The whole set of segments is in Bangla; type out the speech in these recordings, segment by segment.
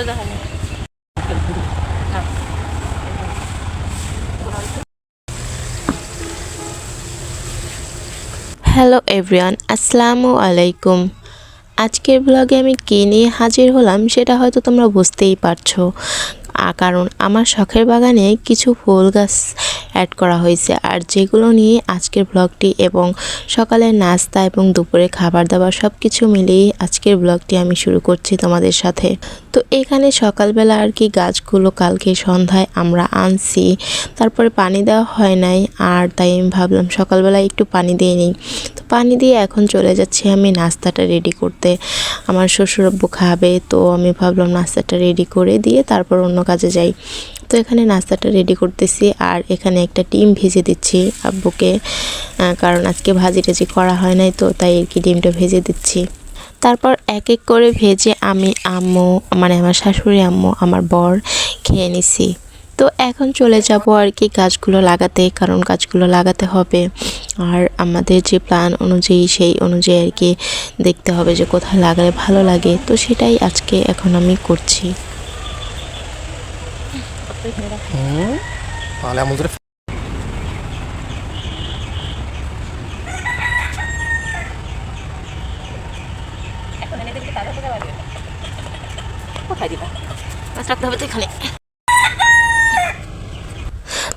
হ্যালো এভরিওয়ান, আসসালামু আলাইকুম। আজকের ব্লগে আমি কী নিয়ে হাজির হলাম সেটা হয়তো তোমরা বুঝতেই পারছো, কারণ আমার শখের বাগানে কিছু ফুল গাছ অ্যাড করা হয়েছে, আর যেগুলো নিয়ে আজকের ব্লগটি এবং সকালের নাস্তা এবং দুপুরে খাবার দাবার সব কিছু মিলিয়ে আজকের ব্লগটি আমি শুরু করছি তোমাদের সাথে। তো এখানে সকালবেলা আর কি গাছগুলো কালকে সন্ধ্যায় আমরা আনছি, তারপরে পানি দেওয়া হয় নাই, আর তাই আমি ভাবলাম সকালবেলা একটু পানি দিয়ে নিই। তো পানি দিয়ে এখন চলে যাচ্ছি আমি নাস্তাটা রেডি করতে। আমার শ্বশুরাব্বু খাবে, তো আমি ভাবলাম নাস্তাটা রেডি করে দিয়ে তারপর অন্য কাজে যাই। তো এখানে নাস্তাটা রেডি করতেছি, আর এখানে একটা ডিম ভেজে দিচ্ছি আব্বুকে, কারণ আজকে ভাজি টাজি করা হয় নাই, তো তাই আর কি ডিমটা ভেজে দিচ্ছি। তারপর এক এক করে ভেজে আমি, আম্মু মানে আমার শাশুড়ি আম্মু, আমার বর খেয়ে নিছি। তো এখন চলে যাব আর কি গাছগুলো লাগাতে, কারণ গাছগুলো লাগাতে হবে, আর আমাদের যে প্ল্যান অনুযায়ী সেই অনুযায়ী আর কি দেখতে হবে যে কোথায় লাগালে ভালো লাগে। তো সেটাই আজকে এখন আমি করছি।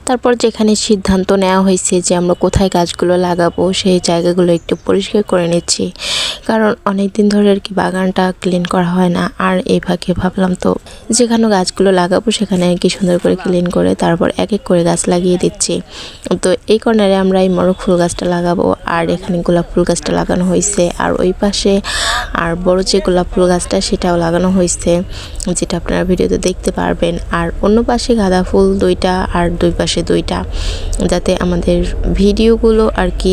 তারপর যেখানে সিদ্ধান্ত নেওয়া হয়েছে যে আমরা কোথায় গাছগুলো লাগাবো সেই জায়গাগুলো একটু পরিষ্কার করে নিচ্ছি, কারণ অনেক দিন ধরে আর কি বাগানটা ক্লিন করা হয় না। আর এই ফাঁকে ভাবলাম তো যেখানে গাছগুলো লাগাবো সেখানে আর কি সুন্দর করে ক্লিন করে তারপর এক এক করে গাছ লাগিয়ে দিচ্ছি। তো এই কর্নারে আমরা এই মোরগ ফুল গাছটা লাগাবো, আর এখানে গোলাপ ফুল গাছটা লাগানো হয়েছে, আর ওই পাশে আর বড় যে গোলাপ ফুল গাছটা সেটাও লাগানো হয়েছে, যেটা আপনারা ভিডিওতে দেখতে পারবেন। আর অন্য পাশে গাঁদা ফুল দুইটা, আর দুই পাশে দুইটা, যাতে আমাদের ভিডিওগুলো আর কি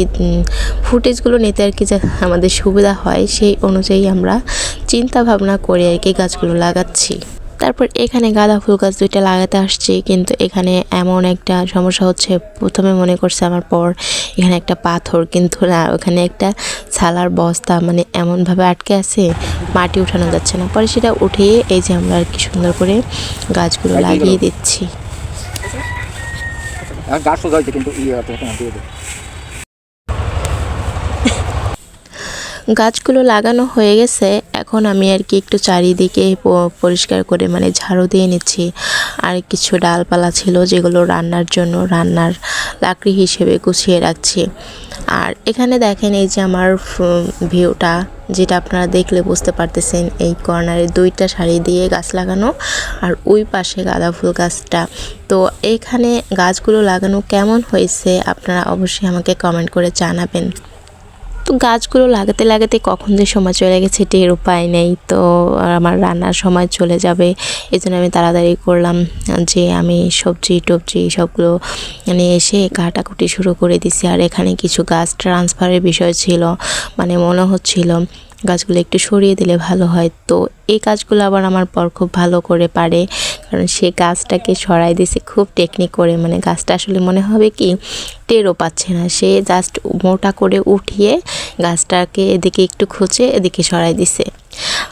ফুটেজগুলো নিতে আর কি আমাদের সুবিধা হয়, সেই অনুযায়ী আমরা চিন্তা ভাবনা করে আর কি গাছগুলো লাগাচ্ছি। তারপর এখানে গাঁদা ফুল গাছ দুইটা লাগাতে আসছি, কিন্তু এখানে এমন একটা সমস্যা হচ্ছে, প্রথমে মনে করছে আমার পর এখানে একটা পাথর, কিন্তু না, ওখানে একটা ছালার বস্তা মানে এমনভাবে আটকে আছে, মাটি উঠানো যাচ্ছে না। পরে সেটা উঠিয়ে এই যে আমরা আর কি সুন্দর করে গাছগুলো লাগিয়ে দিচ্ছি। গাছগুলো লাগানো হয়ে গেছে, এখন আমি আর কি একটু চারিদিকে পরিষ্কার করে মানে ঝাড়ু দিয়ে নিচ্ছি। আর কিছু ডালপালা ছিল যেগুলো রান্নার জন্য রান্নার লাকড়ি হিসেবে গুছিয়ে রাখছি। আর এখানে দেখেন এই যে আমার ভিউটা, যেটা আপনারা দেখলে বুঝতে পারতেছেন, এই কর্নারে দুইটা সারি দিয়ে গাছ লাগানো, আর ওই পাশে গাঁদা ফুল গাছটা। তো এখানে গাছগুলো লাগানো কেমন হয়েছে আপনারা অবশ্যই আমাকে কমেন্ট করে জানাবেন। তো গাছগুলো লাগাতে লাগাতে কখন যে সময় চলে গেছে টেরও পাই নেই। তো আমার রান্নার সময় চলে যাবে, এই জন্য আমি তাড়াতাড়ি করলাম যে আমি সবজি টবজি সবগুলো নিয়ে এসে কাটাকুটি শুরু করে দিছি। আর এখানে কিছু গাছ ট্রান্সফারের বিষয় ছিল, মানে মনে হচ্ছিল গাছগুলো একটু সরিয়ে দিলে ভালো হয়। তো এই কাজগুলো আবার আমার পর খুব ভালো করে পারে, কারণ সে গাছটাকে সরাই দিছে খুব টেকনিক করে, মানে গাছটা আসলে মনে হবে কি টেরও পাচ্ছে না, সে জাস্ট মোটা করে উঠিয়ে গাছটাকে এদিকে একটু খুঁচে এদিকে সরাই দিছে।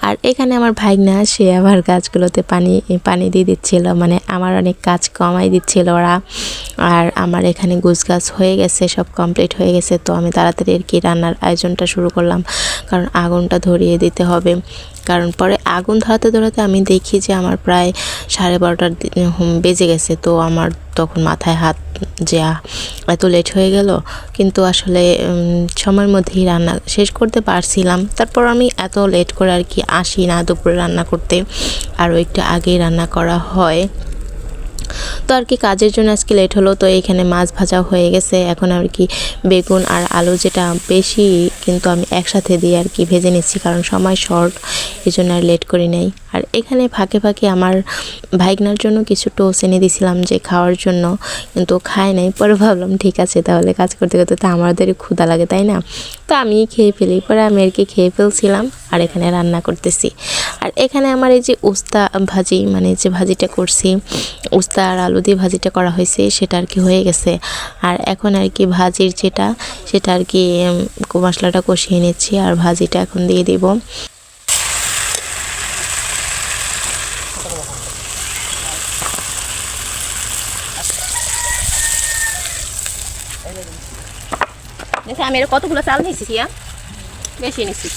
আর এখানে আমার ভাইগনা, সে আবার গাছগুলোতে পানি দিয়ে দিচ্ছিল, মানে আমার অনেক কাজ কমাই দিচ্ছিল ওরা। আর আমার এখানে গোছ গাছ হয়ে গেছে, সব কমপ্লিট হয়ে গেছে। তো আমি তাড়াতাড়ি আর কি রান্নার আয়োজনটা শুরু করলাম, কারণ আগুনটা ধরিয়ে দিতে হবে। কারণ পরে আগুন ধরাতে ধরাতে আমি দেখি যে আমার প্রায় 12:30 বেজে গেছে। তো আমার তখন মাথায় হাত যে এত লেট হয়ে গেল, কিন্তু আসলে সময়ের মধ্যেই রান্না শেষ করতে পারছিলাম। তারপর আমি এত লেট করে আর কি আসি না দুপুরে রান্না করতে, আরও একটু আগেই রান্না করা হয়। তো আর কি কাজের জন্য আজকে লেট হলো। তো এইখানে মাছ ভাজা হয়ে গেছে, এখন আর কি বেগুন আর আলু যেটা বেশি কিন্তু আমি একসাথে দিয়ে আর কি ভেজে নিচ্ছি, কারণ সময় শর্ট, এই জন্য আর লেট করি নাই। আর এখানে ফাঁকে ফাঁকে আমার ভাইগনার জন্য কিছু টোস্ট এনে দিয়েছিলাম যে খাওয়ার জন্য, কিন্তু খায় নাই। পরে ভাবলাম ঠিক আছে, তাহলে কাজ করতে করতে তো আমাদেরই ক্ষুধা লাগে, তাই না? তো আমি খেয়ে ফেলি। পরে আমি আর কি খেয়ে ফেলছিলাম, আর এখানে রান্না করতেছি। আর এখানে আমার এই যে উস্তা ভাজি, মানে যে ভাজিটা করছি, উস্তা আর আলু দিয়ে ভাজিটা করা হয়েছে, সেটা আর কি হয়ে গেছে। আর এখন আর কি ভাজির সেটা আর কি মশলাটা কষিয়ে নিচ্ছি, আর ভাজিটা এখন দিয়ে দিব। দেখি আমি এর কতগুলো চাল নিয়েছি কি বেশি নিচ্ছি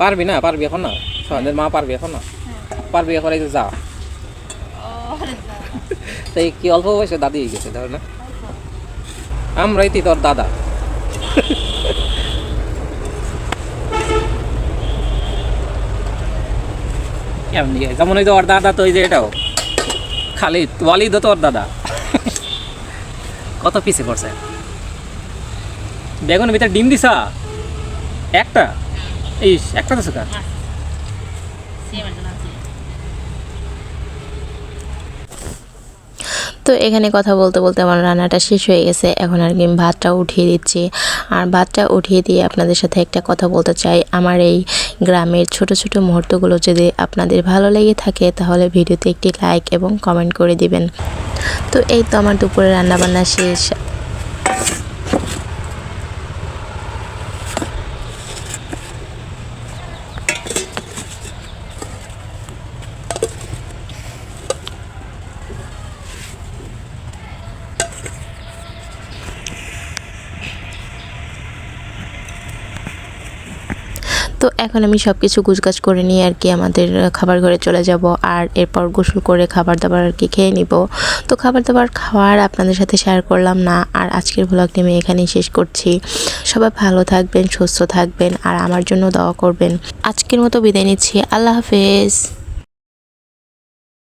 পারবি না পারবি এখন না সন্ধ্যের মা পারবি এখন না পারবি এখন এই যে যা তাই কি অল্প বয়সে দাদি হয়ে গেছে ধর না আমরাই তুই তোর দাদা এমনি যেমন ওই যে ওর দাদা তো ওই যে এটাও খালি ওয়ালি তো তোর দাদা কত পিছে পড়ছে বেগুনের ভিতরে ডিম দিছা একটা ইস একটা তো সুখা তো এখানে কথা বলতে বলতে আমার রান্নাটা শেষ হয়ে গেছে। এখন আর কি ভাতটা উঠিয়ে দিচ্ছি। আর ভাতটা উঠিয়ে দিয়ে আপনাদের সাথে একটা কথা বলতে চাই, আমার এই গ্রামের ছোট ছোট মুহূর্তগুলো যদি আপনাদের ভালো লেগে থাকে তাহলে ভিডিওতে একটি লাইক এবং কমেন্ট করে দিবেন। তো এই তো আমার দুপুরে রান্নাবান্না শেষ। তো এখন আমি সব কিছু গুছগাছ করে নিয়ে আর কি আমাদের খাবার ঘরে চলে যাব। আর এরপর গোসল করে খাবার দাবার আর কি খেয়ে নিব। তো খাবার দাবার খাওয়ার আপনাদের সাথে শেয়ার করলাম না। আর আজকের ভ্লগটি আমি এখানেই শেষ করছি। সবাই ভালো থাকবেন, সুস্থ থাকবেন আর আমার জন্য দোয়া করবেন। আজকের মতো বিদায় নিচ্ছি। আল্লাহ হাফেজ।